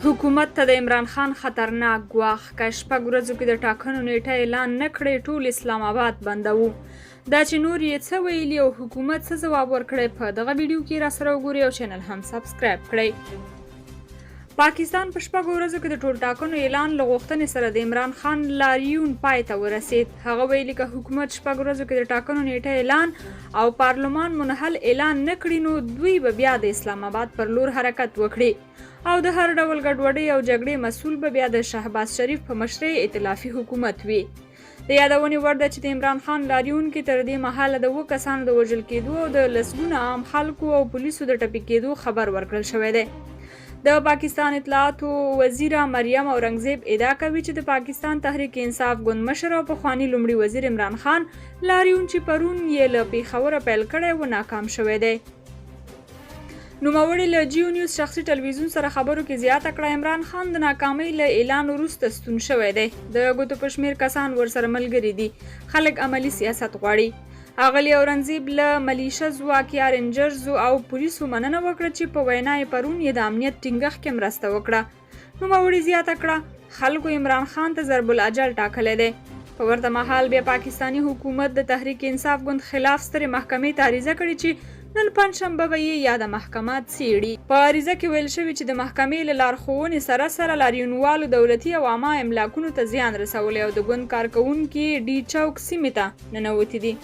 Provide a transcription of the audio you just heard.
حکومت ته د عمران خان خطرناک ګواښ که شپږ ورځو کې د ټاکنو نیټه اعلان نه کړې ټول اسلام آباد بندوو. دا چې نور یې څه ویلي او حکومت څه ځواب ورکړی په دغه ویډیو کې راسره وګورئ او چینل هم سبسکرایب کړئ. پاکستان په شپږو ورځو کې د ټول ټاکنو اعلان له غوښتنې سره د عمران خان لاریون پای ته ورسید. هغه ویلي که حکومت شپږ ورځو کې د ټاکنو نیټه اعلان او پارلمان منحل اعلان نه کړي نو دوی به بیا د اسلام آباد پر لور حرکت وکړي او د هر ډول ګډوډۍ او جګړې مسؤل به بیا د شهباز شریف په مشرۍ ائتلافي حکومت وي. د یادونې وړ ده چې د عمران خان لاریون کې تر دې مهاله د 7 کسانو د وژل کېدو او د لسګونه عام خلکو او پولیسو د ټپي کېدو خبر ورکړل شوی دی. د پاکستان اطلاعاتو وزیره مریم اورنګزیب ادعا کوي چې د پاکستان تحریک انصاف ګوند مشر او پخواني لومړي وزیر عمران خان لاریون چې پرون یې له پیښوره پیل کړی و ناکام شوی دی. نوموړي له جیو نیوز شخصي ټلویزیون سره خبرو کې زیاته کړه عمران خان د ناکامۍ له اعلان وروسته ستون شوی دی. د ګوتو په شمېر کسان ورسره ملګري دي. خلک عملي سیاست غواړي. اغلې اورنګزیب له ملیشه ځواک یا رینجرزو او پولیسو مننه وکړه چې په وینا یې پرون یې د امنیت ټینګښت کې مرسته وکړه. نوموړي زیاته کړه خلکو عمران خان ته ضرب الاجل ټاکلی دی. په ورته مهال بیا پاکستاني حکومت د تحریک انصاف ګوند خلاف سترې محکمې ته عریضه کړې چې نن پنجشنبه به یې یا د محکمات څیړي. په عریضه کې ویل شوي چې د محکمې له لارښوونې سره لاریونوالو دولتي او عامه املاکونو ته زیان رسولی او د ګوند کارکوونکي ډي چوک سیمې ته ننوتي دي.